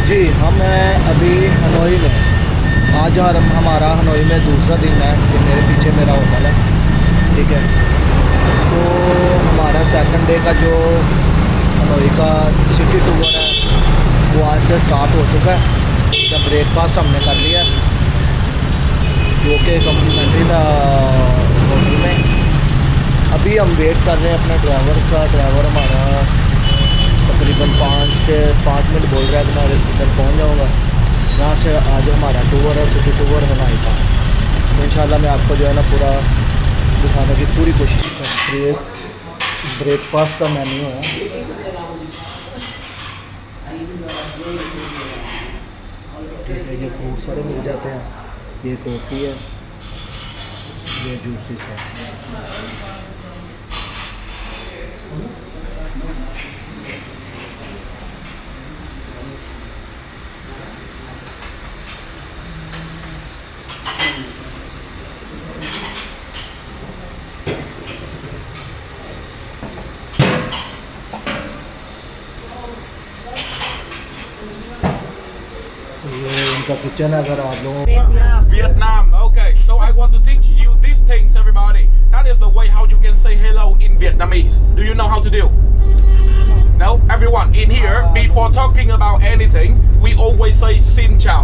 जी हम हैं अभी हनोई में। आज हमारा हनोई में दूसरा दिन है कि मेरे पीछे मेरा होटल है, ठीक है। तो हमारा सेकंड डे का जो हनोई का सिटी टूर है वो आज से स्टार्ट हो चुका है। इसका ब्रेकफास्ट हमने कर लिया जो कि कम्प्लीमेंट्री था होटल में। अभी हम वेट कर रहे हैं अपने ड्राइवर का। ड्राइवर हमारा तकरीबन 5 मिनट बोल रहा है कि मैं इधर पहुंच जाऊंगा। यहाँ से आज हमारा टूर है, सिटी टूर हनोई का। तो इंशाल्लाह मैं आपको जो है ना पूरा दिखाने की पूरी कोशिश करूँ। ब्रेकफास्ट का मेन्यू है। ठीक है, ये फ्रूट सारे मिल जाते हैं। ये कॉफ़ी है, ये जूसेस है। ये इनका किचन है। अगर आप लोगों Vietnam. Okay, so I want to teach you these things, everybody. That is the way how you can say hello in Vietnamese. Do you know how to do? No? Everyone in here, before talking about anything, we always say xin chào.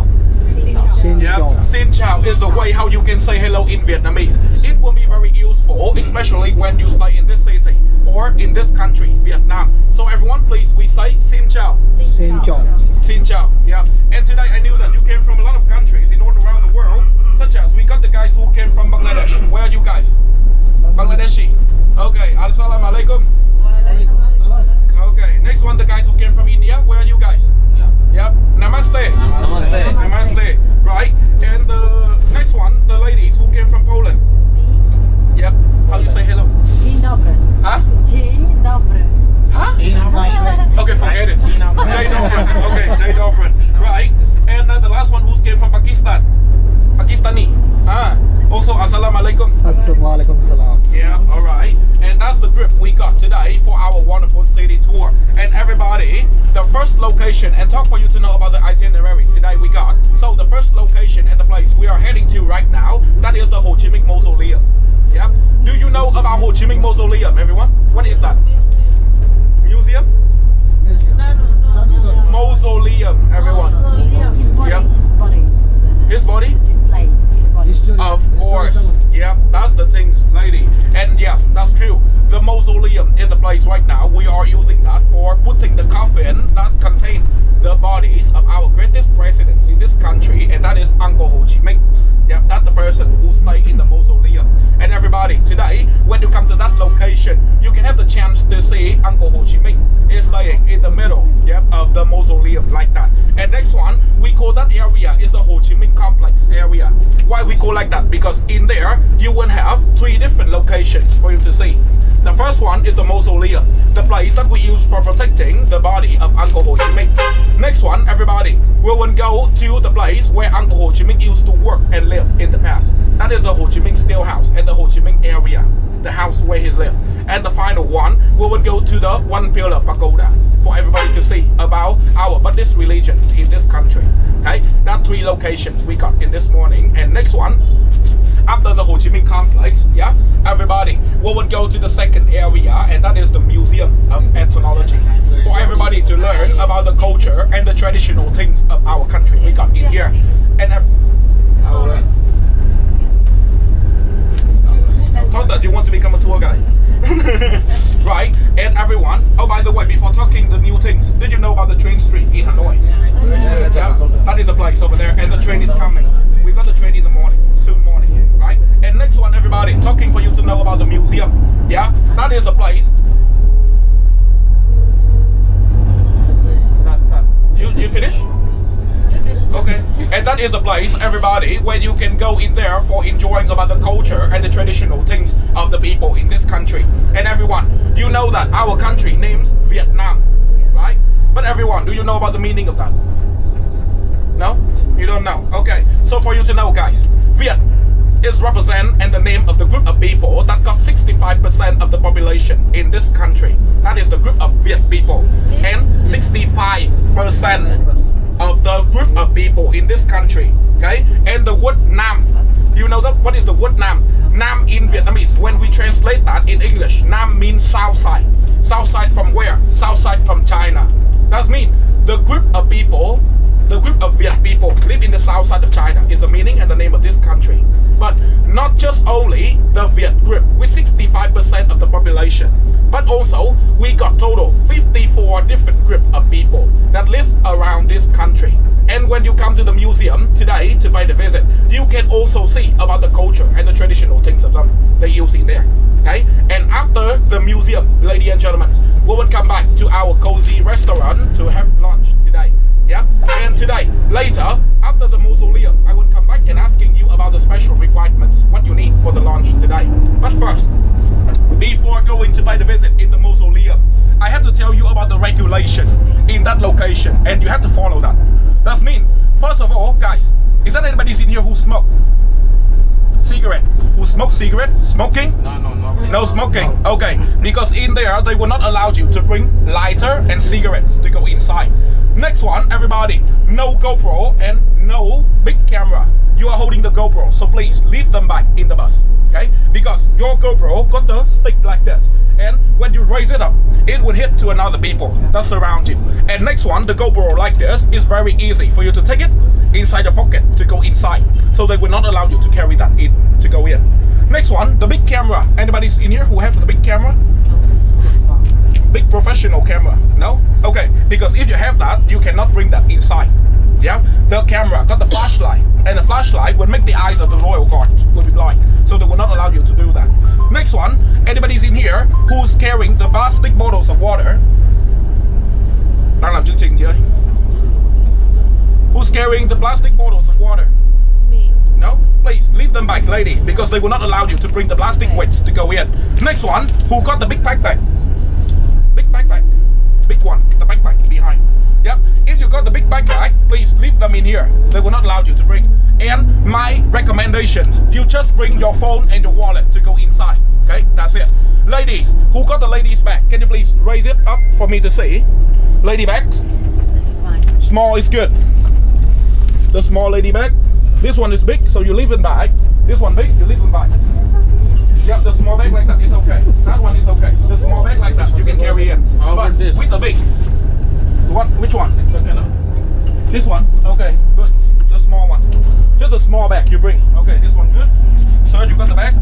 Yeah, xin chào is the way how you can say hello in Vietnamese. It will be very useful, especially when you stay in this city or in this country, Vietnam. So everyone, please, we say xin chào. Xin chào. Xin chào. Yeah. And today I knew that you came from a lot of countries in all around the world, such as we got the guys who came from Bangladesh. Where are you guys? Bangladeshi. Okay. Assalamu alaikum. Okay. Next one, the guys who came from India. Where are you guys? Yep. Namaste. Namaste. Namaste. Right. And the next one, the ladies who came from Poland. Yep. How do you say hello? Dzień dobry. Huh? Dzień dobry. Huh? Okay, forget it. Jay Dobrin. Okay, Jay Dobrin. Right. And the last one who came from Pakistan. Pakistani. Also, assalamu alaikum. Assalamualaikum salam. Yeah, alright. And that's the group we got today for our wonderful city tour. And everybody, the first location, and talk for you to know about the itinerary today we got. So the first location and the place we are heading to right now, that is the Ho Chi Minh Mausoleum. Yeah. Do you know about Ho Chi Minh Mausoleum, everyone? What is that? Museum? Mausoleum, everyone. His body. Yep. His body is His body? displayed. His body. Of course. Yeah, that's the things, lady. And yes, that's true. The mausoleum is the place right now. We are using that for putting the coffin that contain the bodies of our greatest presidents in this country, and that is Uncle Ho Chi Minh. Yeah, that's the person who stay in the mausoleum. And everybody, today, when you come to that location, you can have the chance to see Uncle Ho Chi Minh is staying in the middle, yeah, of the mausoleum like that. And next one, we call that area is the Ho Chi Minh complex area. Why we call like that? Because in there, you will have 3 different locations for you to see. The first one is the mausoleum, the place that we use for protecting the body of Uncle Ho Chi Minh. Next one, everybody, we will go to the place where Uncle Ho Chi Minh used to work and live in the past. That is the Ho Chi Minh Still House and the Ho Chi Minh area, the house where he lived. And the final one, we will go to the One Pillar Pagoda for everybody to see about our Buddhist religions in this country. Okay, that 3 locations we got in this morning. And next one, after the Ho Chi Minh complex, yeah, everybody, we will go to the second area, and that is the Museum of Ethnology, for everybody to learn about the culture and the traditional things of our country we got in here. And thought that you want to become a tour guide. Right? And everyone, oh, by the way, before talking the new things, did you know about the train street in Hanoi? Yeah, that is the place over there, and the train is coming. We got the train in the morning, soon morning, right? And next one, everybody, talking for you to know about the museum. Yeah, that is the place. You finish? Okay, and that is a place, everybody, where you can go in there for enjoying about the culture and the traditional things of the people in this country. And everyone, you know that our country names Vietnam, right? But everyone, do you know about the meaning of that? No? You don't know? Okay, so for you to know, guys, Viet is represent and the name of the group of people that got 65% of the population in this country. That is the group of Viet people. And 65% of of people in this country. Okay, and the word Nam. You know that what is the word Nam? Nam in Vietnamese. When we translate that in English, Nam means south side. South side from where? South side from China. That means the group of people, the group of Viet people live in the south side of China is the meaning and the name of this country. But not just only the Viet group with 65% of the population, but also we got total 54 different group of people that live around this country. And when you come to the museum today to pay the visit, you can also see about the culture and the traditional things of them they using there. Okay, and after the museum, ladies and gentlemen, we will come back to our cozy restaurant to have lunch today. Yeah, and today, later, after the mausoleum, I will come back and asking you about the special requirements, what you need for the lunch today. But first, before going to pay the visit in the mausoleum, I have to tell you about the regulation in that location, and you have to follow that. That means, first of all, guys, is there anybody in here who smoke cigarette? Who smoke cigarette? Smoking? No smoking. Okay, because in there they will not allow you to bring lighter and cigarettes to go inside. Next one, everybody, no GoPro and no big camera. You are holding the GoPro, so please leave them back in the bus. Okay, because your GoPro got the stick like this, and when you raise it up, it will hit to another people that surround you. And next one, the GoPro like this is very easy for you to take it inside your pocket to go inside, so they will not allow you to carry that in to go in. Next one, the big camera. Anybody's in here who have the big camera? Big professional camera? No? Okay, because if you have that, you cannot bring that inside. Yeah, the camera got the flashlight, and the flashlight will make the eyes of the royal guard will be blind, so they will not allow you to do that. Next one, anybody's in here who's carrying the plastic bottles of water? Đang làm chương trình chưa? Who's carrying the plastic bottles of water? Me. No? Please leave them back, lady, because they will not allow you to bring the plastic weights to go in. Next one, who got the big backpack? Big backpack. Big one, the backpack behind. Yep. If you got the big backpack, please leave them in here. They will not allow you to bring. And my recommendations, you just bring your phone and your wallet to go inside. Okay, that's it. Ladies, who got the ladies bag? Can you please raise it up for me to see? Lady bags? This is mine. Small is good. The small lady bag. This one is big, so you leave it back. This one big, you leave it back. Yep, the small bag like that is okay. That one is okay. The small bag like that you can carry in. But with the big. What? Which one? It's okay now. This one? Okay, good. The small one. Just a small bag you bring. Okay, this one good. Sir, you got the bag?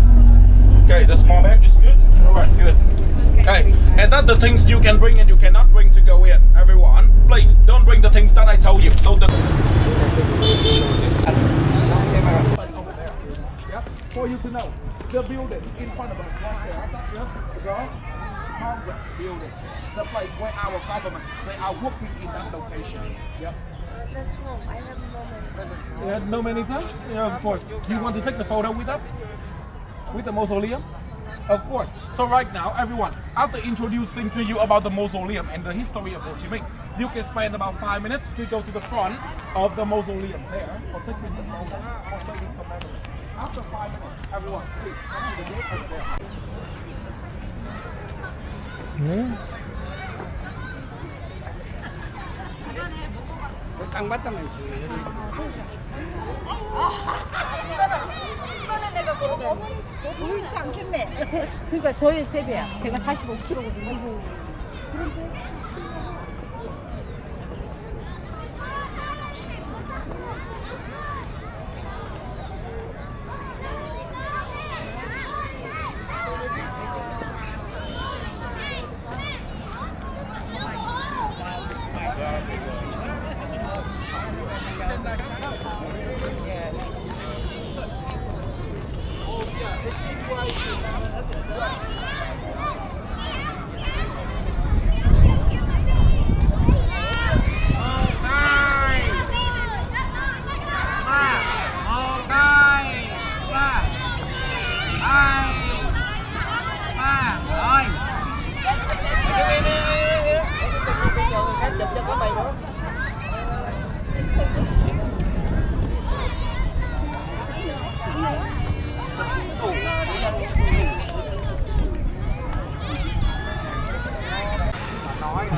Okay, the small bag is good. Alright, good. Okay, and that's the things you can bring and you cannot bring to go in. Everyone, please don't bring the things that I told you. So the for you to know, the building in front of us right there, that is the Congress building, the place where our government, they are working in that location. Yep. That's home. I have no many. You had no many times? Yeah, of course. You want to take the photo with us? With the mausoleum? Of course. So right now, everyone, after introducing to you about the mausoleum and the history of Ho Chi Minh, you can spend about 5 minutes to go to the front of the mausoleum there, or taking the photo, or taking some memory. After 5 minutes, everyone, please come to the gate over there. 이거는 내가 보이지 않겠네. 그러니까 저의 3배야. 제가 45kg거든요.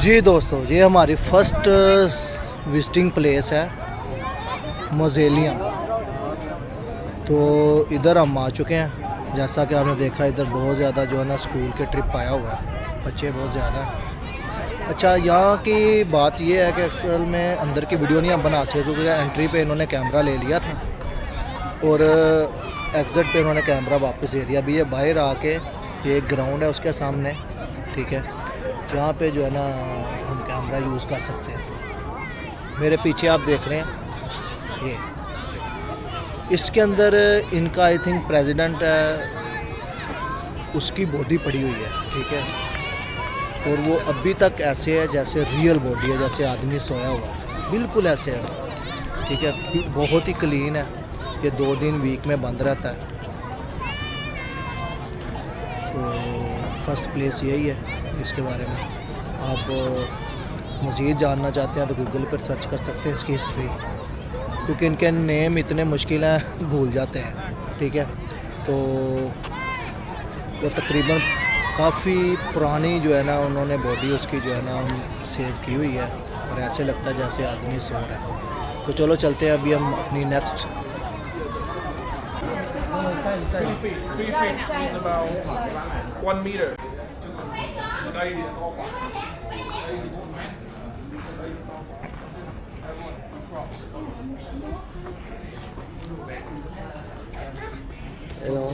जी दोस्तों, ये हमारी first visiting place है मोज़ेलियम। तो इधर हम आ चुके हैं। जैसा कि आपने देखा इधर बहुत ज़्यादा जो है ना स्कूल के ट्रिप आया हुआ है, बच्चे बहुत ज़्यादा हैं। अच्छा, यहाँ की बात ये है कि असल में अंदर की वीडियो नहीं हम बना सकते क्योंकि एंट्री पे इन्होंने कैमरा ले लिया था और एग्ज़िट पे उन्होंने कैमरा वापस दे दिया। अभी ये बाहर आके ये एक ग्राउंड है उसके सामने, ठीक है, जहाँ पे जो है ना हम कैमरा यूज़ कर सकते हैं। मेरे पीछे आप देख रहे हैं ये, इसके अंदर इनका आई थिंक प्रेसिडेंट है, उसकी बॉडी पड़ी हुई है, ठीक है, और वो अभी तक ऐसे है जैसे रियल बॉडी है, जैसे आदमी सोया हुआ है, बिल्कुल ऐसे है, ठीक है, बहुत ही क्लीन है। ये 2 दिन वीक में बंद रहता है। तो फर्स्ट प्लेस यही है। इसके बारे में आप मज़ीद जानना चाहते हैं तो गूगल पर सर्च कर सकते हैं इसकी हिस्ट्री, क्योंकि इनके नेम इतने मुश्किल हैं भूल जाते हैं, ठीक है। तो वो तकरीबन काफ़ी पुरानी जो है ना उन्होंने बॉडी उसकी जो है ना सेव की हुई है और ऐसे लगता है जैसे आदमी सो रहा है। तो चलो चलते हैं अभी हम अपनी next. 3 feet. 3 feet is about 1 meter. Đây thì to quá. Đây thì 1 mét. Đây to quá. Everyone cross. Hello.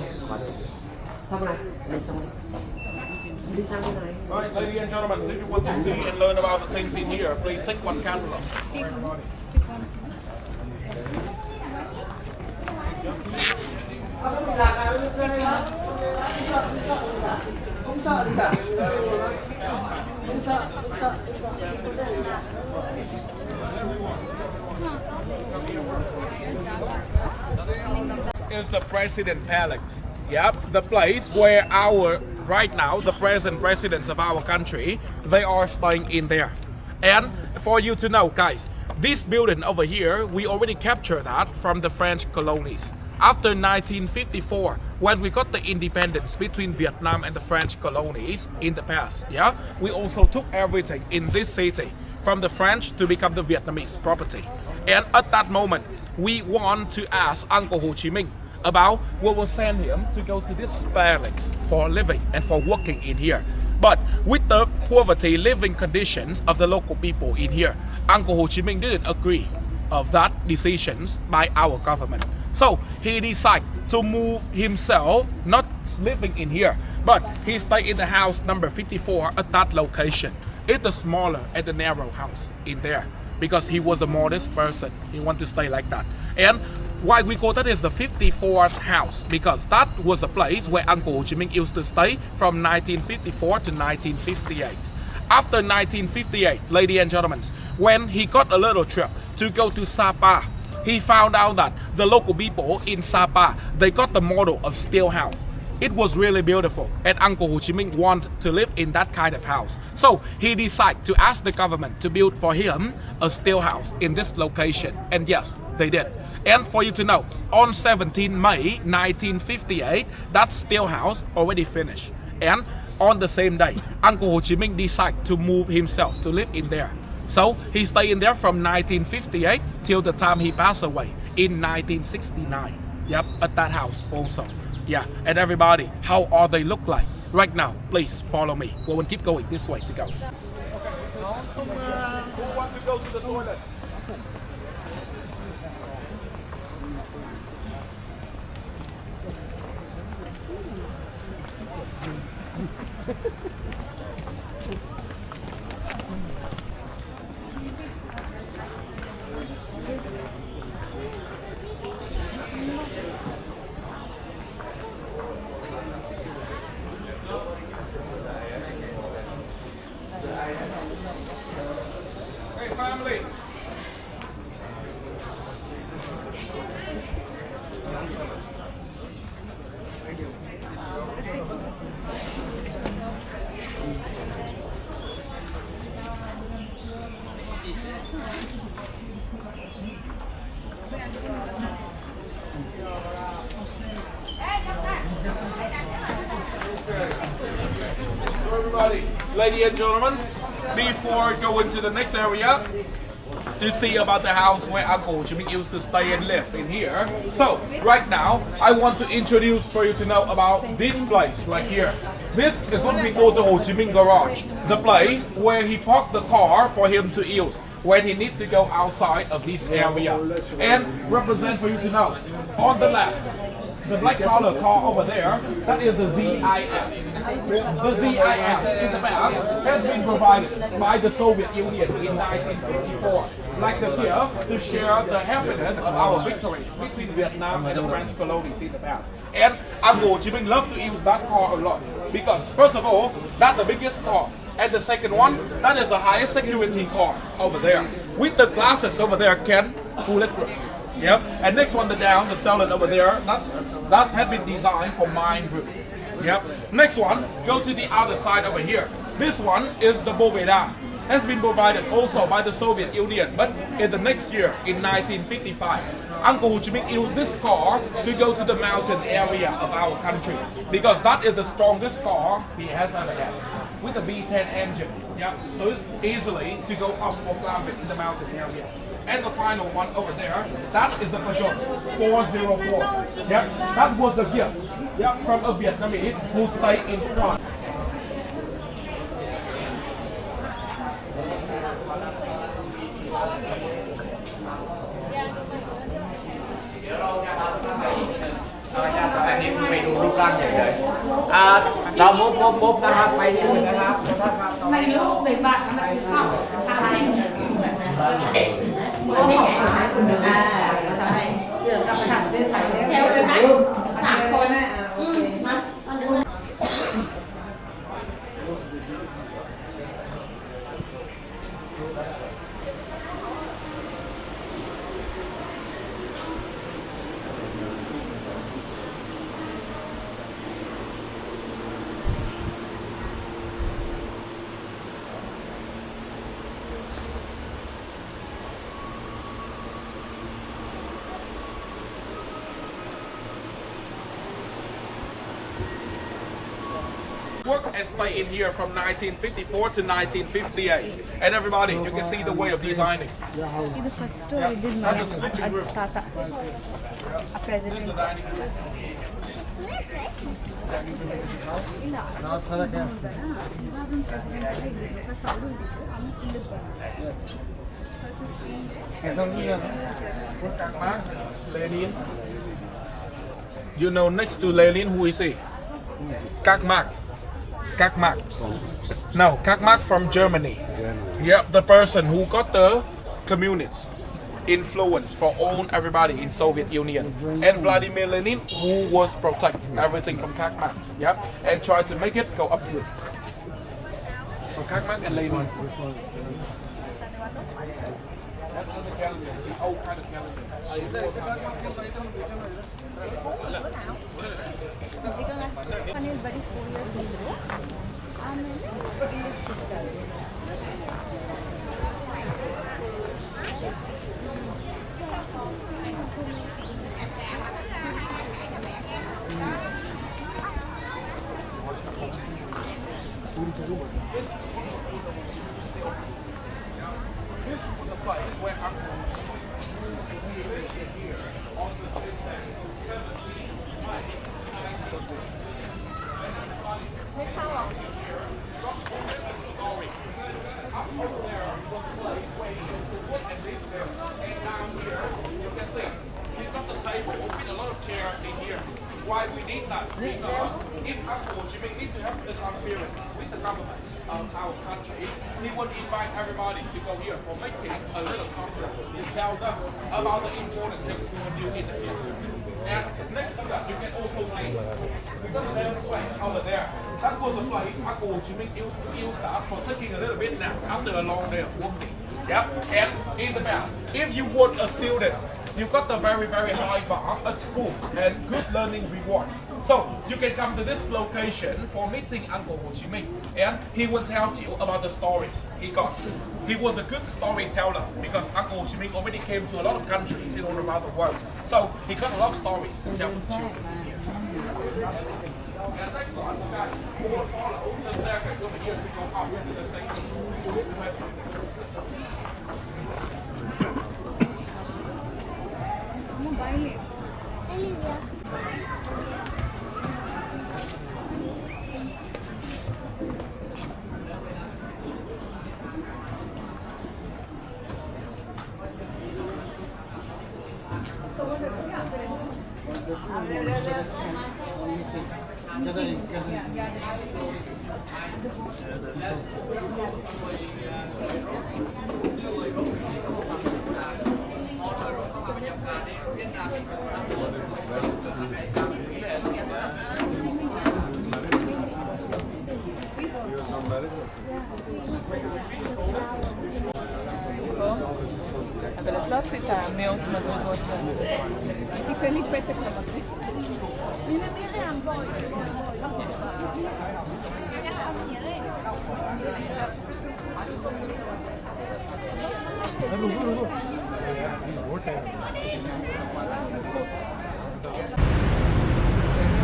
Alright, ladies and gentlemen, if you want to see and learn about the things in here, please take one candle. Is the President Palace. Yep, the place where right now, the present presidents of our country, they are staying in there. And for you to know, guys, this building over here, we already captured that from the French colonies. After 1954, when we got the independence between Vietnam and the French colonies in the past, yeah, we also took everything in this city from the French to become the Vietnamese property. And at that moment, we want to ask Uncle Ho Chi Minh about what will send him to go to this palace for living and for working in here. But with the poverty living conditions of the local people in here, Uncle Ho Chi Minh didn't agree of that decisions by our government. So he decided to move himself, not living in here, but he stayed in the house number 54 at that location. It's the smaller and the narrow house in there because he was a modest person. He wanted to stay like that. And why we call that is the 54th house, because that was the place where Uncle Ho Chi Minh used to stay from 1954 to 1958. After 1958, ladies and gentlemen, when he got a little trip to go to Sapa, he found out that the local people in Sapa, they got the model of steel house. It was really beautiful, and Uncle Ho Chi Minh wanted to live in that kind of house. So he decided to ask the government to build for him a steel house in this location. And yes, they did. And for you to know, on 17 May 1958, that steel house already finished. And on the same day, Uncle Ho Chi Minh decided to move himself to live in there. So he stayed in there from 1958 till the time he passed away in 1969. Yep, at that house also. Yeah, and everybody, how are they look like? Right now, please follow me. We will keep going this way to go. Who wants to go to the toilet? Hey, family. So everybody, ladies and gentlemen, before going to the next area, to see about the house where Uncle Ho Chi Minh used to stay and live in here. So right now, I want to introduce for you to know about this place right here. This is what we call the Ho Chi Minh Garage, the place where he parked the car for him to use when he needs to go outside of this area. And represent for you to know, on the left, the black color car over there, that is the ZIF. The ZIF in the past has been provided by the Soviet Union in 1954, like the gift to share the happiness of our victories between Vietnam and the French colonies in the past. And Uncle Ho Chi Minh loved to use that car a lot because, first of all, that's the biggest car. And the second one, that is the highest security car over there. With the glasses over there, can bulletproof. Yep. And next one, the down, the salad over there, that has been designed for mine proof. Yep. Next one, go to the other side over here. This one is the Boveda. Has been provided also by the Soviet Union, but in the next year, in 1955, Uncle Ho Chi Minh used this car to go to the mountain area of our country because that is the strongest car he has ever had with a V10 engine. Yeah, so it's easily to go up for climbing in the mountain area. And the final one over there, that is the Peugeot 404. Yeah, that was the gift, yeah, from a Vietnamese who stayed in France. Rồi moveนะครับไปที่อื่นนะครับ ในรูปในบัตรมันคือเข้าอะไรเหมือนนี่ไงใช่เดี๋ยวกลับไปถามเรื่องใส่แถวเลยไหม3 คนมาดู Work and stay in here from 1954 to 1958. And everybody, you can see the way of designing. ಇದು first ಇದಿದ್ದು ಮಾಡಿ ತಾತ ಆ president ಇಲ್ಲ first ಅವರು ಇಲ್ಲಿಗೆ Lenin. You know next to Lenin, who is he? Các Mark. Các Mark. No, Các Mark from Germany. Yep, the person who got the communist influence for own everybody in Soviet Union. And Vladimir Lenin, who was protect everything from Các Mark. Yep, and tried to make it go upwards. So Các Mark and Lenin. The old kind of calendar. ಮನೇಲಿ ಬರೀ 4 years ಇದ್ರು ಆಮೇಲೆ ಇಲ್ಲಿ ಸಿಗ್ತಾರೆ This was a place where Uncle lived here on the 17th May. Story. Up over there was a place where he used to work and live there. And down here, you can see, we've got the table with a lot of chairs in here. Why we need that? Because if Uncle Ho Chi Minh needs to have the conference with the government of our country, he would invite everybody to go here for making a little conference to tell them about the important things we will do in the future. And next to that, you can also see, because there's a way over there, that was a place Uncle Ho Chi Minh used that for taking a little bit nap after a long day of working. Yep. And in the past, if you were a student, you got the very, very high bar at school and good learning reward. So you can come to this location for meeting Uncle Ho Chi Minh, and he will tell you about the stories he got. He was a good storyteller because Uncle Ho Chi Minh already came to a lot of countries in all around the world. So he got a lot of stories to tell the children here. And next one, guys, we will follow the staircase over here to go up to the same. אבל את לא עשית מאות מדרגות. תיתן לי פתק למקריא. הנה מרים, בואי.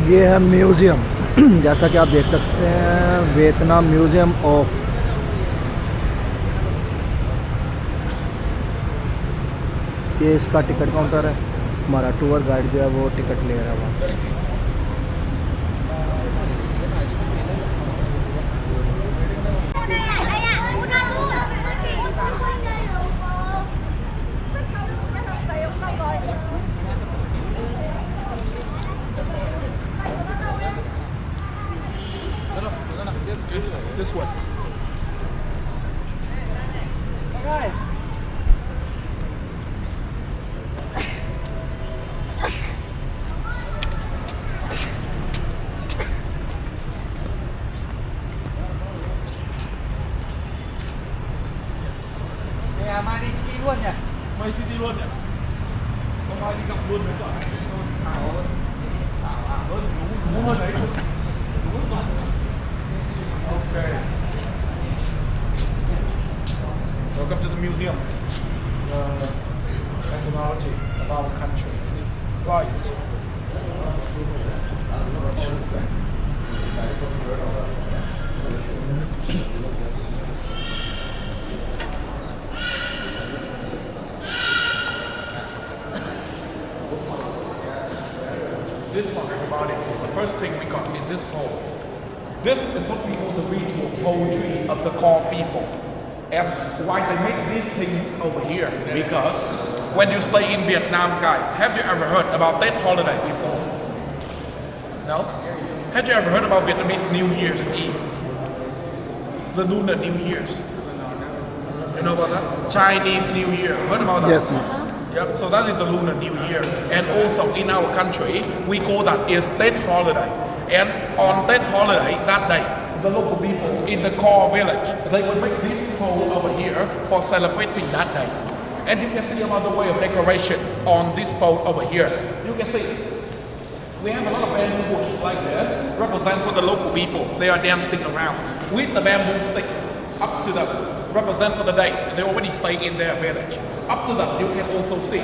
ये है museum जैसा कि आप देख सकते हैं Vietnam museum of ये इसका टिकट काउंटर है हमारा टूर गाइड जो है वो टिकट ले रहा है वहाँ से This way. mai đi ski luôn nhỉ? Mày xin đi luôn nhỉ? Không ai đi gặp luôn với cả Thảo hơn, đúng hơn đấy. Đúng hơn toàn. Okay. Welcome to the museum. Etymology of our country. Right. This one, everybody, the first thing we got in this hall. This is what we call the ritual poetry of the core people. And why they make these things over here? Because when you stay in Vietnam, guys, have you ever heard about that holiday before? No? Have you ever heard about Vietnamese New Year's Eve? The Lunar New Year's. You know about that? Chinese New Year. Heard about that? Yes. Yep, so that is a Lunar New Year. And also in our country, we call that is Tết holiday. And on that holiday, that day, the local people in the core village, they will make this pole over here for celebrating that day. And you can see another way of decoration on this pole over here. You can see, we have a lot of bamboo bushes like this, represent for the local people. They are dancing around with the bamboo stick up to the represent for the date. They already stay in their village. Up to that, you can also see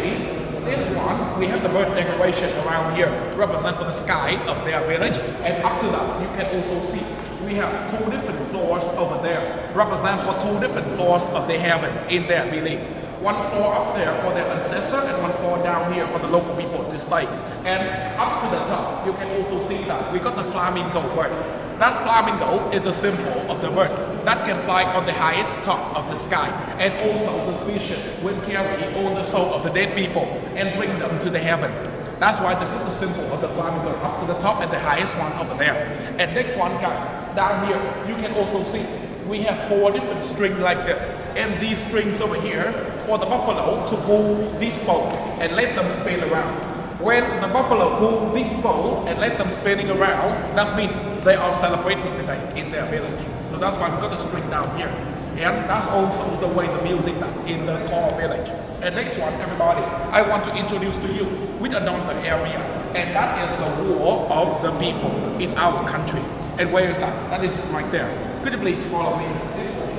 this one. We have the bird decoration around here, represent for the sky of their village. And up to that, you can also see we have two different floors over there, represent for two different floors of the heaven in their belief. One floor up there for their ancestor and one floor down here for the local people to stay. And up to the top, you can also see that we got the flamingo bird. That flamingo is the symbol of the bird that can fly on the highest top of the sky. And also the species will carry all the soul of the dead people and bring them to the heaven. That's why they put the symbol of the flamingo up to the top and the highest one over there. And next one, guys, down here, you can also see we have 4 different strings like this. And these strings over here for the buffalo to pull this pole and let them spin around. When the buffalo pull this pole and let them spinning around, that means they are celebrating the day in their village. So that's why we've got the string down here. And that's also the ways of music that in the core village. And next one, everybody, I want to introduce to you with another area. And that is the war of the people in our country. And where is that? That is right there. Could you please follow me this way?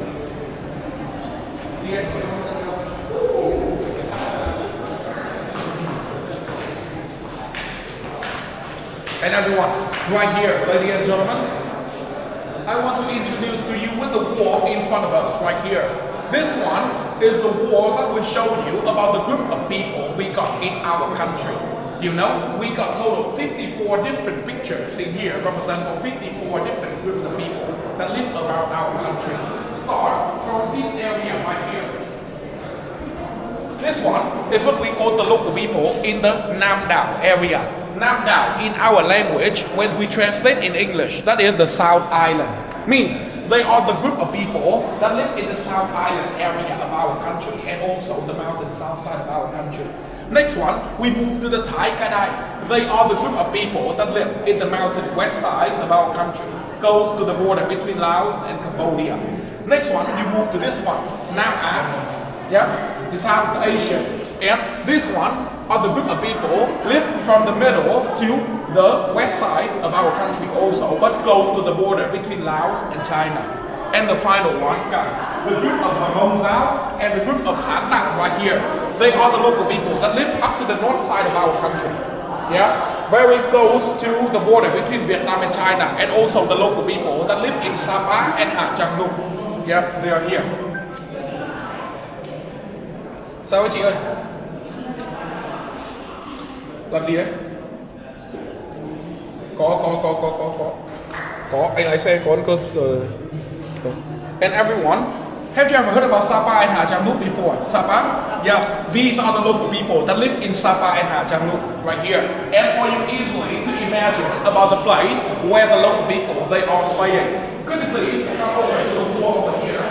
And everyone, right here, ladies and gentlemen, I want to introduce to you with the war in front of us, right here. This one is the war that will show you about the group of people we got in our country. You know, we got total 54 different pictures in here, represent for 54 different groups of people that live around our country. Start from this area right here. This one is what we call the local people in the Nam Dao area. Now, in our language, when we translate in English, that is the South Island. Means they are the group of people that live in the South Island area of our country and also the mountain south side of our country. Next one, we move to the Thai Kadai. They are the group of people that live in the mountain west side of our country. Goes to the border between Laos and Cambodia. Next one, you move to this one, Nam An, yeah, the South Asia. And this one are the group of people live from the middle to the west side of our country also, but goes to the border between Laos and China. And the final one, guys, the group of Hmong Giao and the group of Han Tang right here. They are the local people that live up to the north side of our country. Yeah, very close to the border between Vietnam and China, and also the local people that live in Sapa and Ha Trang Lu. Yeah, they are here. Sao chị ơi? Làm gì đấy? Có, anh lái xe có ăn cơm rồi. And everyone, have you ever heard about Sapa and Ha Trang Lu before? Sapa? Yeah, these are the local people that live in Sapa and Ha Trang Lu right here. And for you easily to imagine about the place where the local people they are staying. Could you please come over to the wall over here?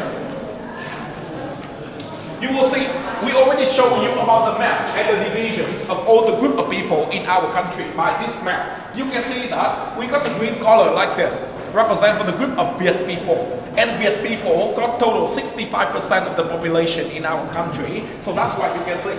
You will see, we already showed you about the map and the divisions of all the group of people in our country by this map. You can see that we got the green color like this, represent for the group of Viet people. And Viet people got total 65% of the population in our country. So that's why you can see,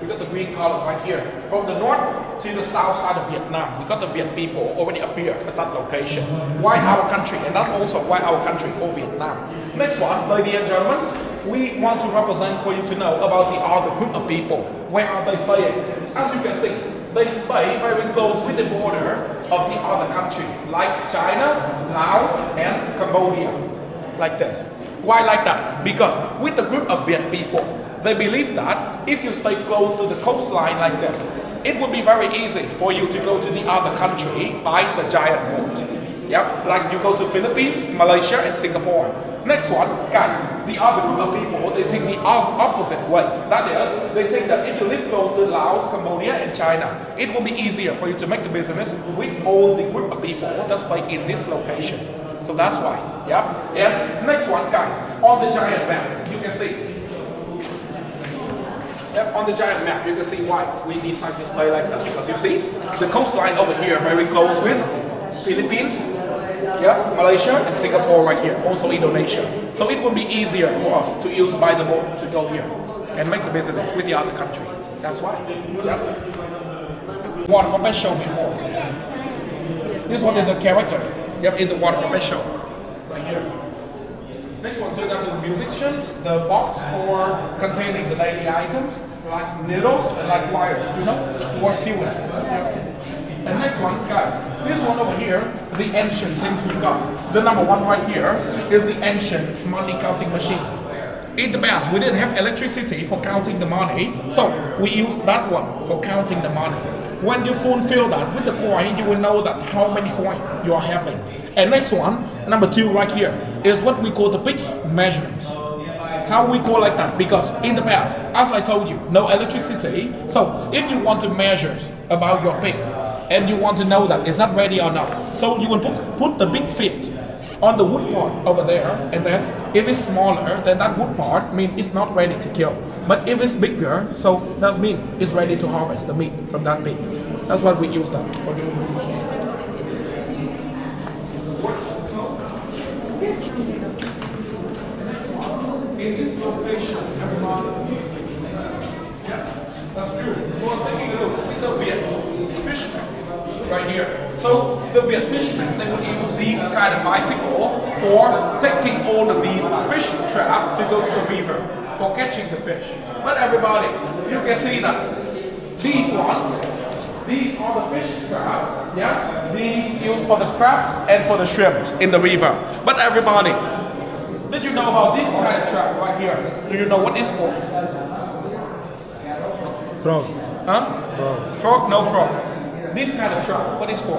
we got the green color right here. From the north to the south side of Vietnam, we got the Viet people already appear at that location. Why our country? And that's also why our country called Vietnam. Next one, ladies and gentlemen, we want to represent for you to know about the other group of people. Where are they staying? As you can see, they stay very close with the border of the other country, like China, Laos, and Cambodia. Like this. Why like that? Because with the group of Viet people, they believe that if you stay close to the coastline like this, it would be very easy for you to go to the other country by the giant boat. Yep, like you go to Philippines, Malaysia, and Singapore. Next one, guys, the other group of people, they take the opposite ways. That is, they think that if you live close to Laos, Cambodia, and China, it will be easier for you to make the business with all the group of people that stay in this location. So that's why, yeah. And next one, guys, on the giant map, you can see. Yep, on the giant map, you can see why we decide to stay like that. Because you see, the coastline over here very close with Philippines, yeah, Malaysia, and Singapore right here, also Indonesia. So it will be easier for us to use by the boat to go here and make the business with the other country. That's why. Yep. Water puppet show before. This one is a character. Yep, in the water puppet show. Right here. Next one, turn out the musicians, the box for containing the daily items, like needles and like wires, you know, for sewing. Yep. And next one, guys, this one over here, the ancient things we got. The number one right here is the ancient money counting machine. In the past, we didn't have electricity for counting the money, so we used that one for counting the money. When you fulfill that with the coin, you will know that how many coins you are having. And next one, number two right here, is what we call the big measurements. How we call like that? Because in the past, as I told you, no electricity. So if you want to measure about your pig, and you want to know that is that ready or not, so you will put the big feet on the wood part over there, and then if it's smaller, then that wood part means it's not ready to kill. But if it's bigger, so that means it's ready to harvest the meat from that pig. That's what we use that for. In this location, everyone, yeah, that's true. Well, taking a look, it's a Viet fisherman right here. So the Viet fishermen, they would use these kind of bicycle for taking all of these fish trap to go to the river for catching the fish. But everybody, you can see that these are the fish traps, yeah? These used for the crabs and for the shrimps in the river. But everybody, did you know about this kind of trap right here? Do you know what it's for? Frog. Huh? Frog. Frog? No frog. This kind of trap, what is for?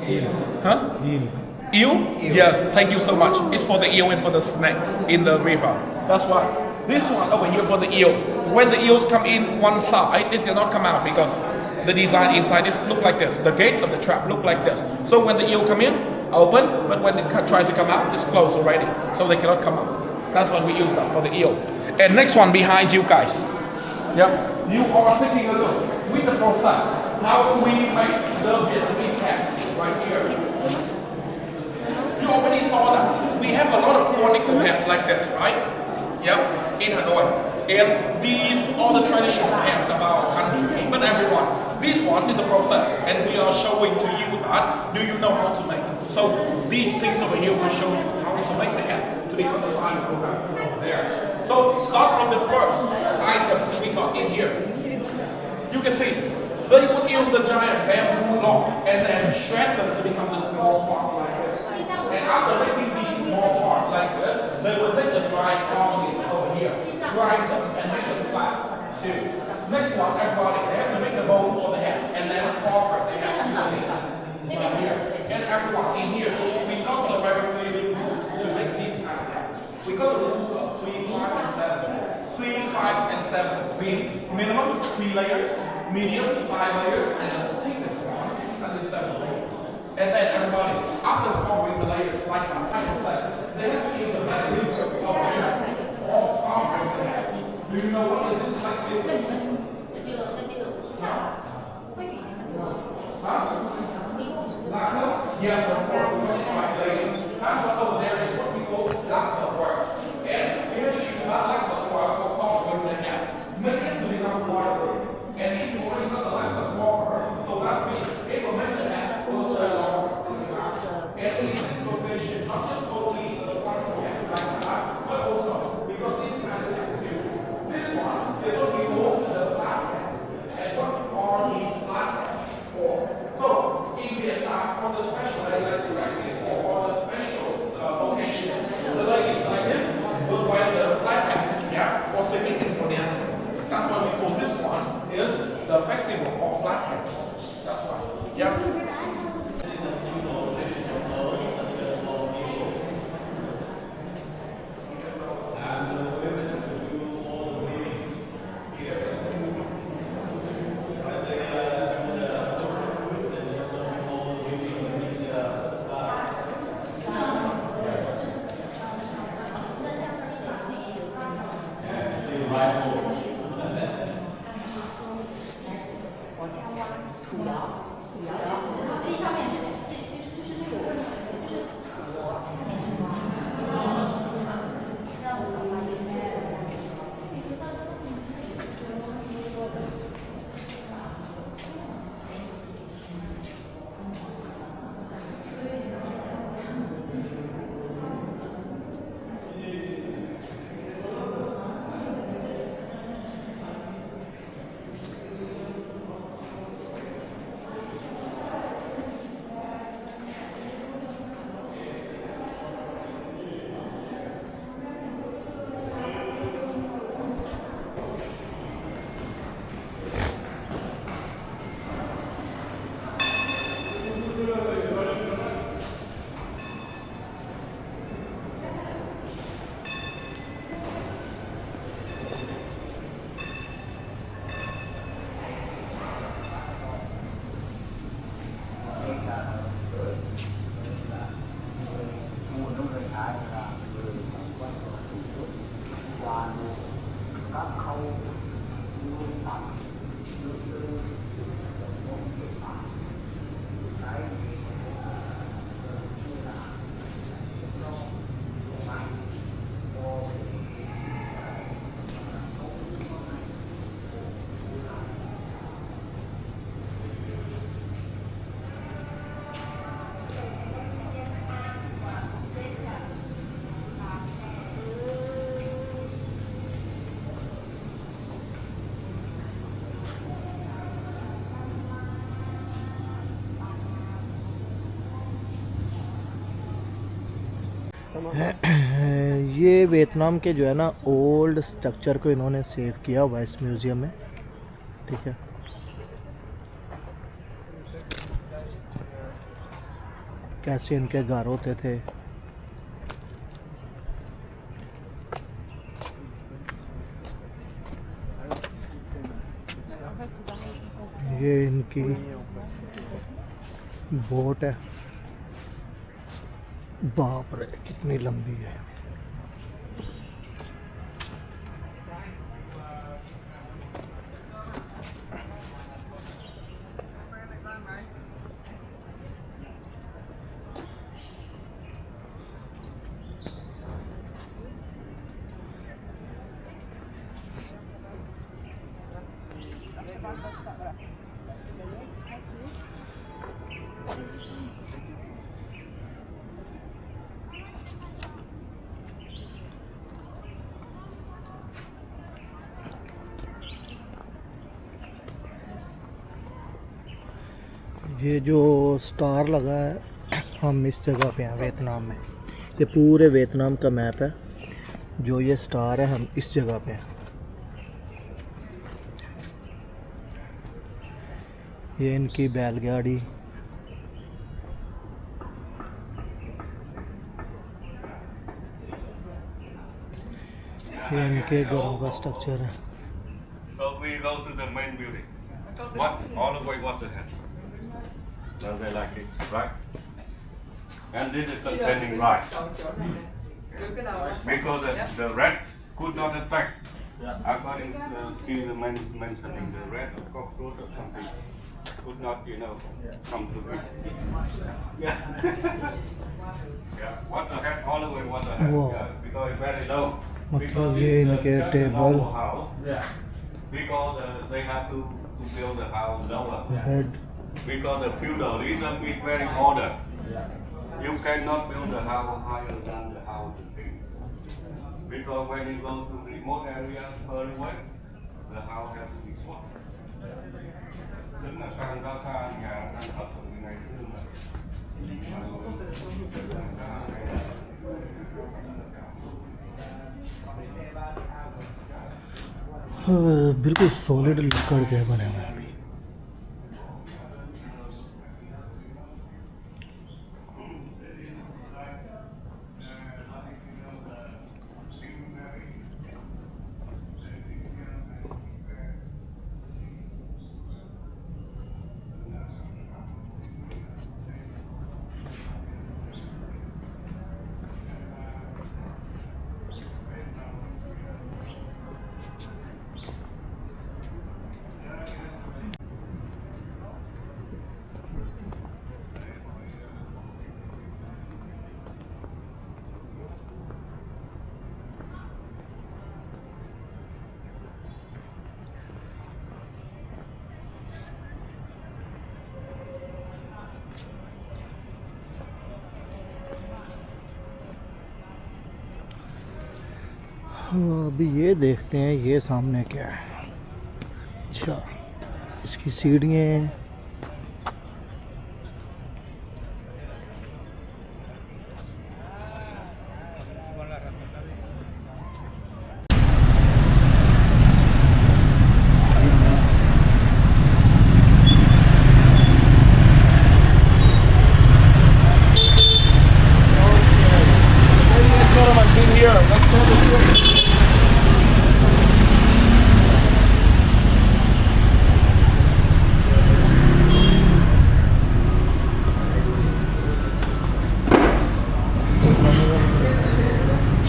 Eel. Huh? Eel. Eel? Yes, thank you so much. It's for the eel and for the snake in the river. That's why. This one over here for the eels. When the eels come in one side, it cannot come out because the design inside is look like this. The gate of the trap look like this. So when the eel come in, open, but when it try to come out, it's closed already. So they cannot come out. That's what we use that for the eel. And next one behind you guys. Yep. You are taking a look with the process. How do we make the Vietnamese hat right here? You already saw that. We have a lot of conical hats like this, right? Yep, in Hanoi. And these are the traditional hats of our country, but everyone. This one is the process, and we are showing to you that, do you know how to make? So these things over here will show you how to make the hat to become the final product over there. So start from the first items we got in here. You can see, they would use the giant bamboo log and then shred them to become the small part like this. And after making these small parts like this, they will take the dry cloth over here, grind them and make them flat too. Next one, everybody, they have to make the mold for the head and then carve it. They have to do it right here. And everyone in here, we got the very clearly rules to make these kind of head. We got the rules of 3, 5, and 7. 3, 5, and 7 means minimum 3 layers, medium 5 layers, and the thickest one, that is 7 layers. And then everybody, after covering the layers like I said, they have to use the black liquid over here, all covering the head. Do you know what is this black liquid? Yes, of course, we want it like ladies. That's what over there is what we call lacquer work. And we have to use that lacquer work for covering the head. Make it to become waterproof. And if you already got the lacquer cover, so that's me. It will make the head go so long. And in this location, not just only the one we have like that, but also we got this kind of head too. This one is what we call the flat head. And what are these flat heads for? So, in Vietnam, on the special day like the Mexican or on the special occasion, the ladies like this will wear the flat hat, yeah, for singing and for dancing. That's why we call this one is the festival of flat hat. That's why. Yeah. ये Vietnam के जो है ना old structure को इन्होंने save किया हुआ है इस म्यूज़ियम में, ठीक है। कैसे इनके घर होते थे। ये इनकी बोट है। बाप रे कितनी लंबी है। ये जो स्टार लगा है, हम इस जगह पे हैं वियतनाम में। ये पूरे वियतनाम का मैप है। जो ये स्टार है, हम इस जगह पे हैं। ये इनकी बैलगाड़ी। ये इनके घरों का स्ट्रक्चर है। So we go to the main building. What? All the way water head. So they like it, right? And this is containing rice. Because the rat could not attack. According to the mentioning, the rat or cockroach or something could not, come to it. Yeah. Yeah. Water head, all the way water head. Wow. Yeah, because it's very low. मतलब ये इनके table, because they have to build the house lower. Bed. Because the feudalism is very order. You cannot build the house higher than the house is big. Because when you go to remote areas far away, the house has to be small. Tức là càng ra xa nhà càng thấp ở ngày xưa mà. बिल्कुल solid लकड़ के बने हुए हैं। अभी ये देखते हैं ये सामने क्या है। अच्छा, इसकी सीढ़ियाँ हैं।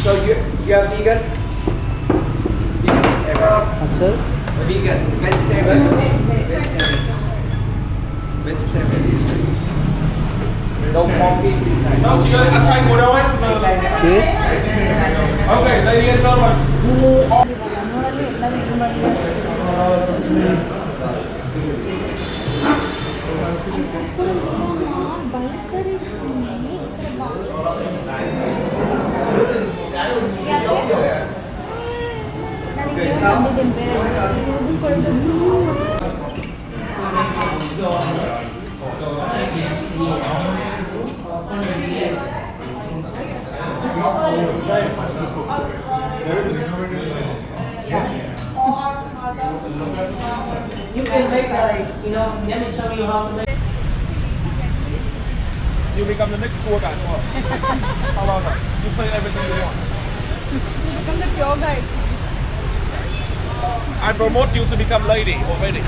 So you're vegan? Vegan is everything. अच्छा, Vegan, vegetarian, vegetarian is no coffee inside. Đâu chị ơi, ăn chay ngồi đâu ấy? ये Ok, ladies and gentlemen, who are... You can make let me show you how to make. You become the next tour guide for us. How about that? You say everything you want. Become the pure guide. I promote you to become lady already.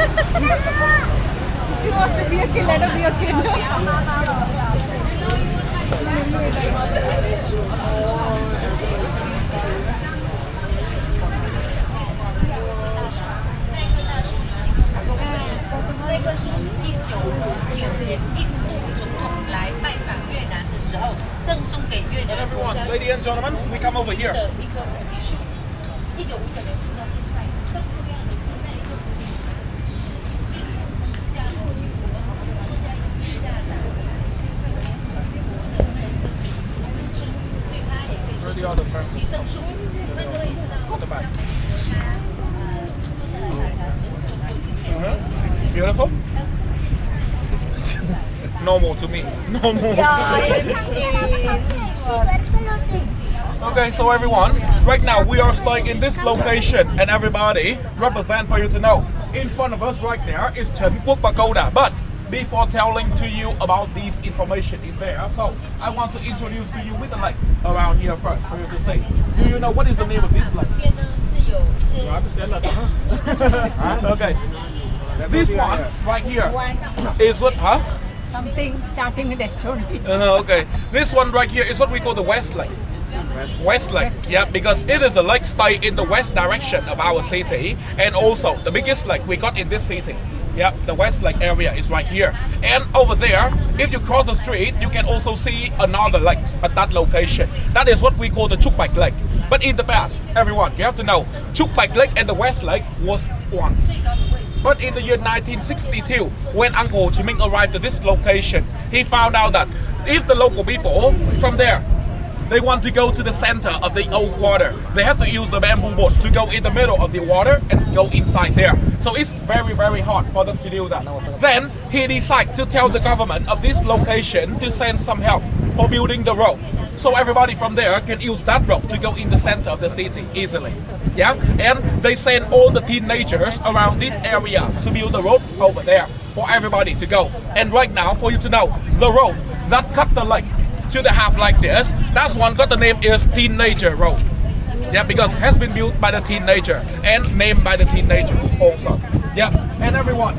She wants to be a kid, let her be a kid. And everyone, ladies and gentlemen, we come over here. Where are the other families? On the back. Beautiful? Normal to me. Normal to me. Okay, so everyone, right now we are staying in this location, and everybody represent for you to know. In front of us right there is Trấn Quốc Pagoda. But before telling to you about these information in there, so I want to introduce to you with the lake around here first for you to see. Do you know what is the name of this lake? Okay. This one right here is what, huh? Something starting with HOD. Okay. This one right here is what we call the West Lake. West Lake, yeah, because it is a lake stay in the west direction of our city, and also the biggest lake we got in this city. Yeah, the West Lake area is right here. And over there, if you cross the street, you can also see another lake at that location. That is what we call the Trúc Bạch Lake. But in the past, everyone, you have to know, Trúc Bạch Lake and the West Lake was one. But in the year 1962, when Uncle Ho Chi Minh arrived to this location, he found out that if the local people from there, they want to go to the center of the old water, they have to use the bamboo boat to go in the middle of the water and go inside there. So it's very, very hard for them to do that. Then he decided to tell the government of this location to send some help for building the road. So everybody from there can use that road to go in the center of the city easily. Yeah, and they send all the teenagers around this area to build the road over there for everybody to go. And right now, for you to know, the road that cut the lake to the half like this, that's one got the name is Teenager Road. Yeah, because it has been built by the teenager and named by the teenagers also. Yeah, and everyone,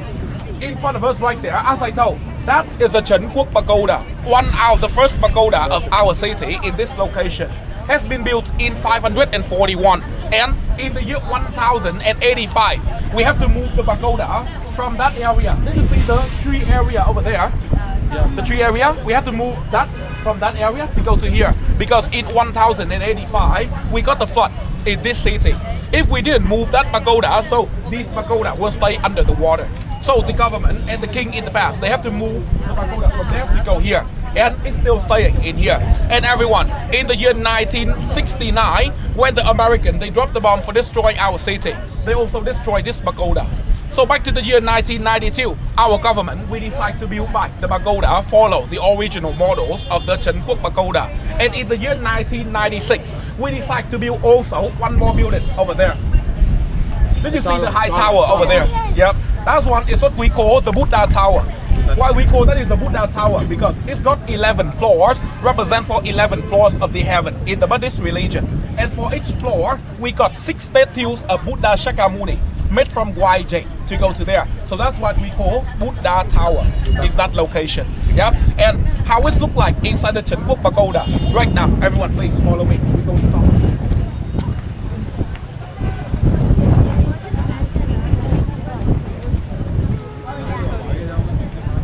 in front of us right there, as I told, that is the Trấn Quốc Pagoda, one of the first pagoda of our city in this location. Has been built in 541, and in the year 1085 we have to move the pagoda from that area. Did you see the tree area over there? The tree area, we have to move that from that area to go to here, because in 1085 we got the flood in this city. If we didn't move that pagoda, so this pagoda will stay under the water. So the government and the king in the past, they have to move the pagoda from there to go here, and it's still staying in here. And everyone, in the year 1969, when the American, they dropped the bomb for destroying our city, they also destroyed this pagoda. So back to the year 1992, our government, we decided to build back the pagoda, follow the original models of the Trấn Quốc Pagoda. And in the year 1996, we decided to build also one more building over there. Did you see the high tower over there? Yep. That one is what we call the Buddha Tower. Why we call that is the Buddha Tower? Because it's got 11 floors, represent for 11 floors of the heaven in the Buddhist religion. And for each floor, we got 6 statues of Buddha Shakyamuni made from white jade to go to there. So that's what we call Buddha Tower, is that location. Yeah. And how it look like inside the Trấn Quốc Pagoda right now. Everyone, please follow me. We go inside.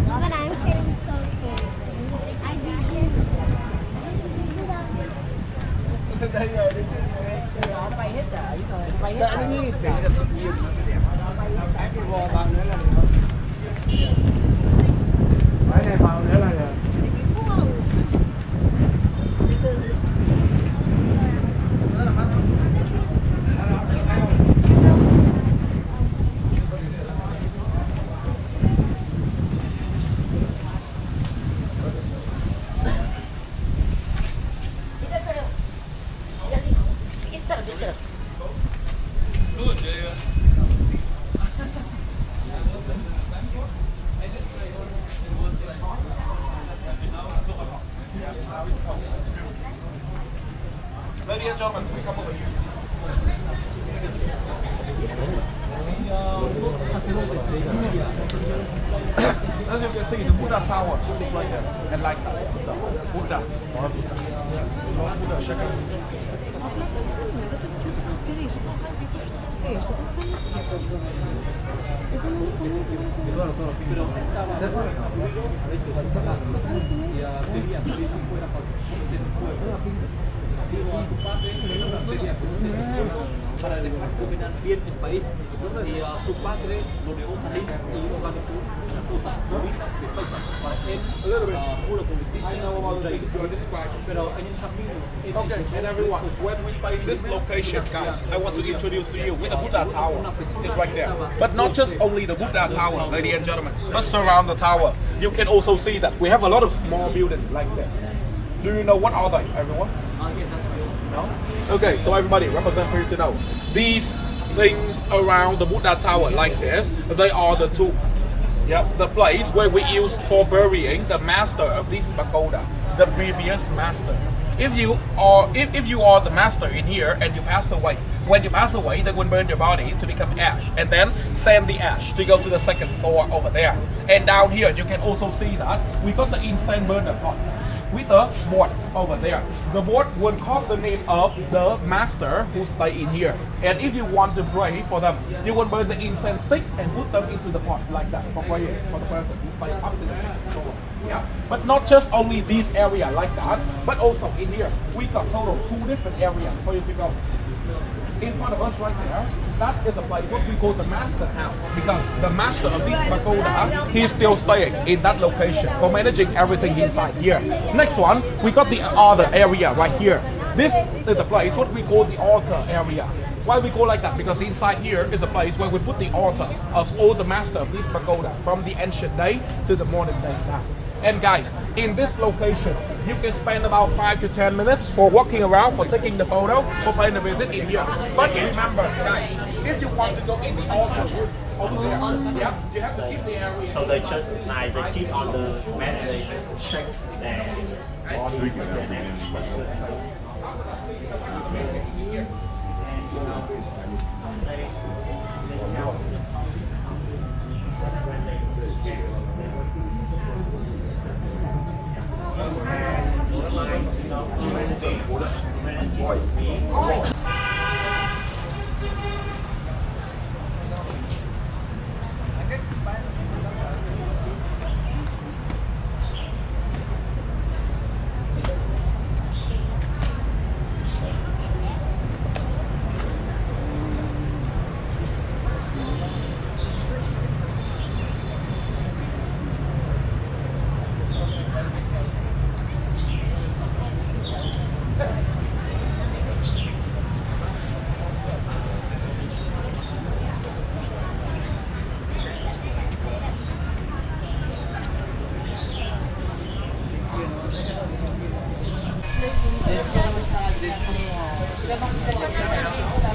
But I'm feeling so cold. I begin. Bay hết trời rồi, bay hết trời. Buddha tower is like that, and like that. Buddha. Buddha, check it. Para el bien un país y su padre lo dejó salir y organizó una cosa bonita, perfecta para él, puro pero en el camino. Okay, and everyone, when we stay in this location, guys, I want to introduce to you with the Buddha Tower. It's right there. But not just only the Buddha Tower, ladies and gentlemen, but surround the tower. You can also see that we have a lot of small buildings like this. Do you know what are they, everyone? No? Okay, so everybody, represent for you to know. These things around the Buddha Tower like this, they are the tomb. Yep, the place where we used for burying the master of this pagoda, the previous master. If you are the master in here and you pass away, when you pass away, they will burn your body to become ash and then send the ash to go to the second floor over there. And down here, you can also see that we got the incense burner pot with a board over there. The board will carve the name of the master who stay in here. And if you want to pray for them, you will burn the incense stick and put them into the pot like that for praying for the person who stay up to the second floor. Yeah. But not just only this area like that, but also in here, we got total 2 different areas for you to go. In front of us right there, that is a place what we call the master house, because the master of this pagoda, he's still staying in that location for managing everything inside here. Next one, we got the other area right here. This is the place what we call the altar area. Why we call like that? Because inside here is a place where we put the altar of all the master of this pagoda from the ancient day to the modern day now. And guys, in this location, you can spend about 5 to 10 minutes for walking around, for taking the photo, for paying a visit in here. But remember, guys, if you want to go in the altar over there, yeah, you have to keep the area. So they just like they sit on the mat and they shake their body with their neck.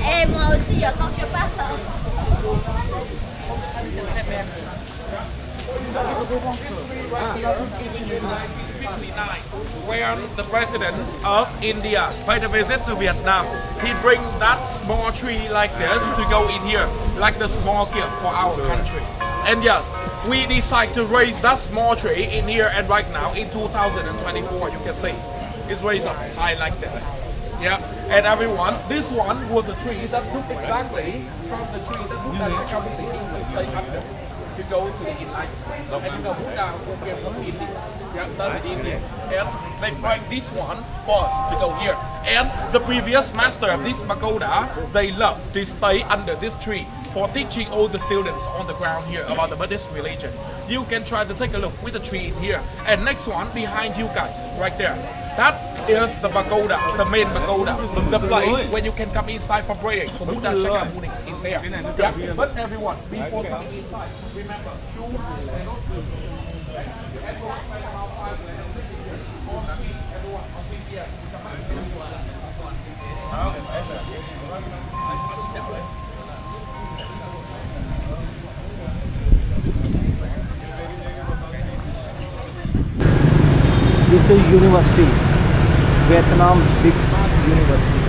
Et moi aussi, quand je pars. When the president of India paid a visit to Vietnam, he bring that small tree like this to go in here, like the small gift for our country. And yes, we decide to raise that small tree in here, and right now in 2024, you can see it's raised up high like this. Yeah, and everyone, this one was a tree that took exactly from the tree that Buddha check out the English stay under to go to the enlightenment. And you know Buddha will give them India. Yeah, that's India. And they bring this one first to go here. And the previous master of this pagoda, they love to stay under this tree for teaching all the students on the ground here about the Buddhist religion. You can try to take a look with the tree in here. And next one behind you guys, right there. That is the pagoda, the main pagoda, the place where you can come inside for praying, for Buddha Shakyamuni in there. Yeah? But everyone, before coming inside, remember, shoes and not shoes. Everyone spend about 5 minutes here. On the feet, everyone, on feet here. Come back. This is university, Vietnam big university.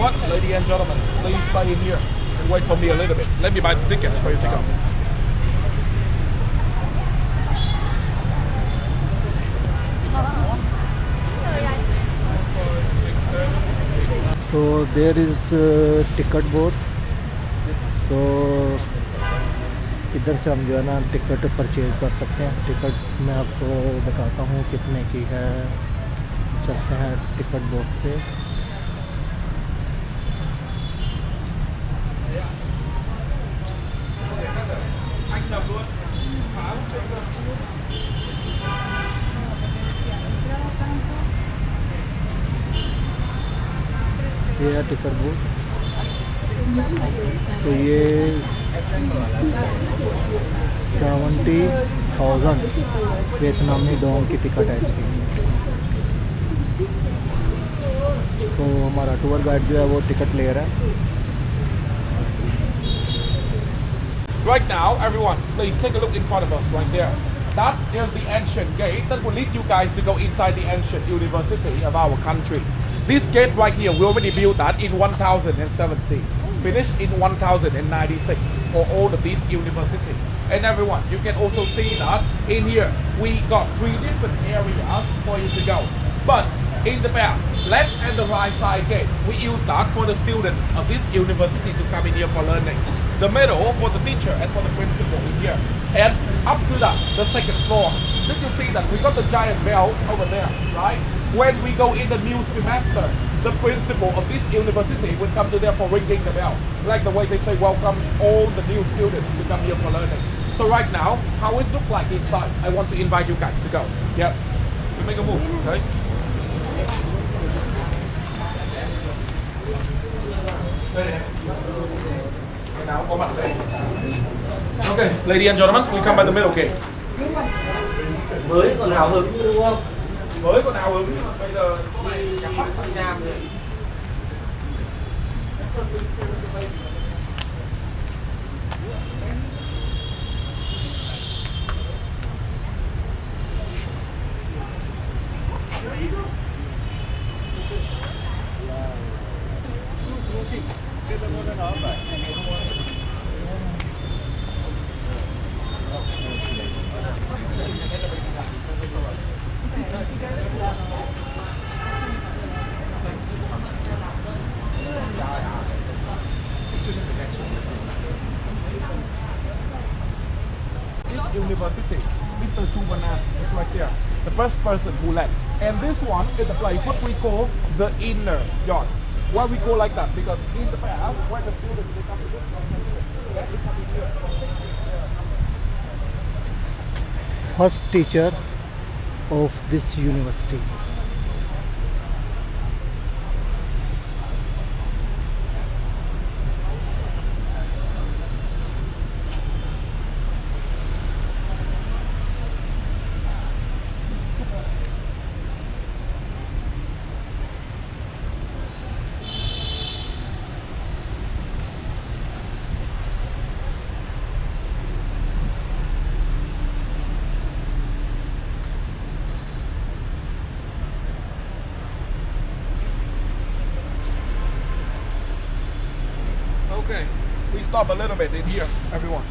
what, ladies and gentlemen, please stay in here and wait for me a little bit. Let me buy the tickets for you to go. So there is ticket board. तो इधर से हम जो है ना ticket purchase कर सकते हैं। टिकट मैं आपको बताता हूँ कितने की है। चलते हैं टिकट बोर्ड पे। ये है टिकट बोर्ड। तो ये 70,000 वियतनामी डोंग की टिकट है इसकी। तो हमारा टूर गाइड जो है वो टिकट ले रहा है। Right now, everyone, please take a look in front of us right there. That is the ancient gate that will lead you guys to go inside the ancient university of our country. This gate right here, we already built that in 1070, finished in 1096 for all of these universities. And everyone, you can also see that in here, we got 3 different areas for you to go. But in the past, left and the right side gate, we use that for the students of this university to come in here for learning. The middle for the teacher and for the principal in here. And up to that, the second floor. Did you see that? We got the giant bell over there, right? When we go in the new semester, the principal of this university will come to there for ringing the bell. Like the way they say welcome all the new students to come here for learning. So right now, how it look like inside? I want to invite you guys to go. Yep. You make a move, guys. Okay, ladies and gentlemen, we come by the middle gate. Mới còn hào hứng đúng không? Mới còn hào hứng, bây giờ nhắm mắt Việt Nam rồi. University, Mr. Chuvanan is right there, the first person who left. And this one is the place what we call the inner yard. Why we call like that? Because in the past, when the students they come to this one, they come in here. First teacher of this university. Okay, we stop a little bit in here, everyone.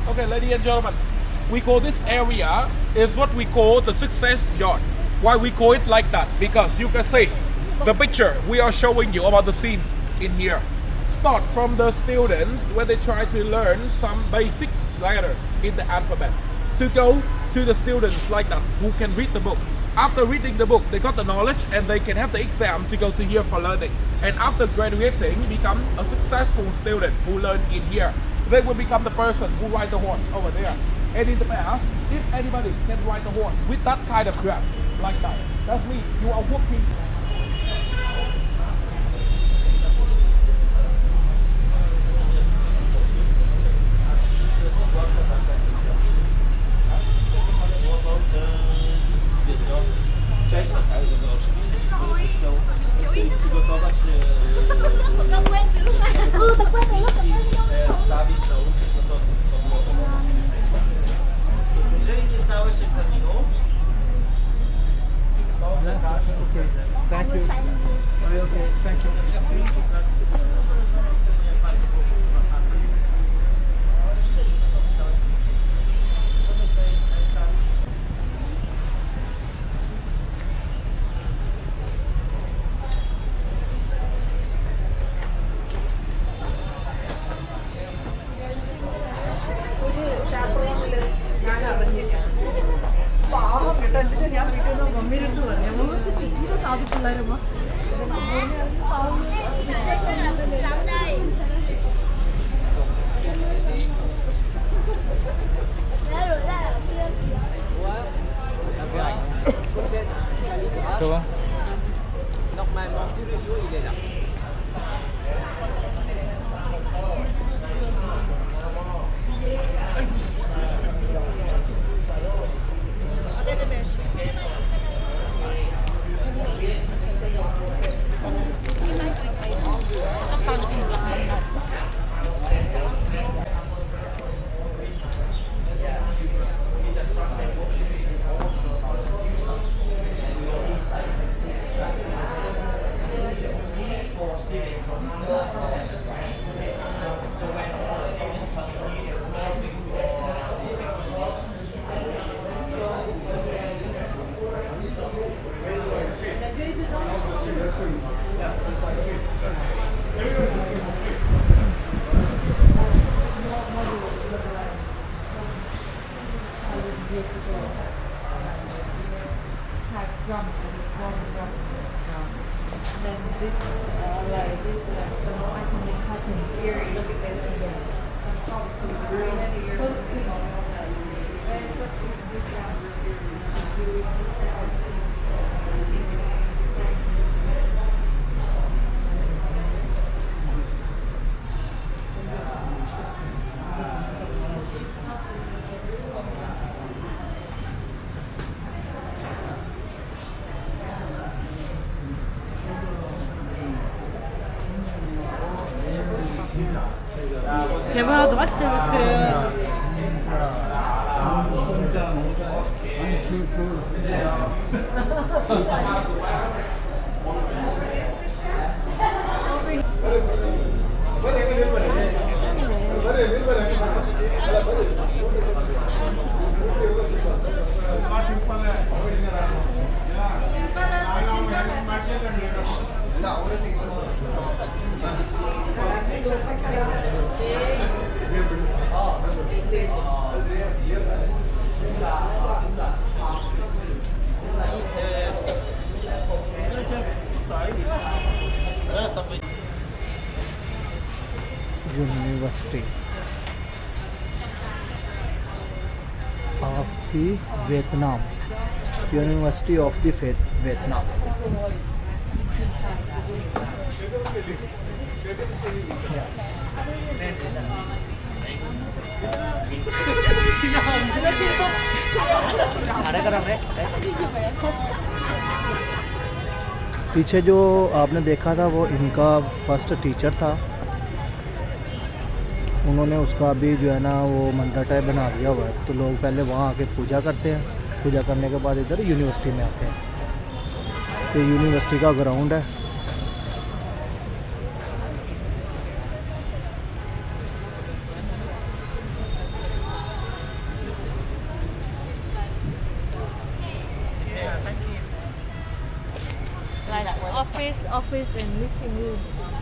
Okay, ladies and gentlemen, we call this area is what we call the success yard. Why we call it like that? Because you can see the picture we are showing you about the scenes in here. Start from the students when they try to learn some basic letters in the alphabet to go to the students like that who can read the book. After reading the book, they got the knowledge and they can have the exam to go to here for learning. And after graduating, become a successful student who learn in here. They will become the person who ride the horse over there. And in the past, if anybody can ride the horse with that kind of grab, like that, that means you are working. Przygotować stawić na ulicy, no to było. Jeżeli nie zdałeś egzaminu, ആദ്യം പിള്ളേരമ്മ Coba. Đọc mày mong chú đưa chú ý để đọc. Jeg var à droite parce que university of the Vietnam, university of the Vietnam. पीछे जो आपने देखा था वो इनका first teacher था, उन्होंने उसका अभी जो है ना वो मंदिर टाइप बना दिया हुआ है, तो लोग पहले वहाँ आके पूजा करते हैं, पूजा करने के बाद इधर यूनिवर्सिटी में आते हैं। तो यूनिवर्सिटी का ग्राउंड है। office and living room.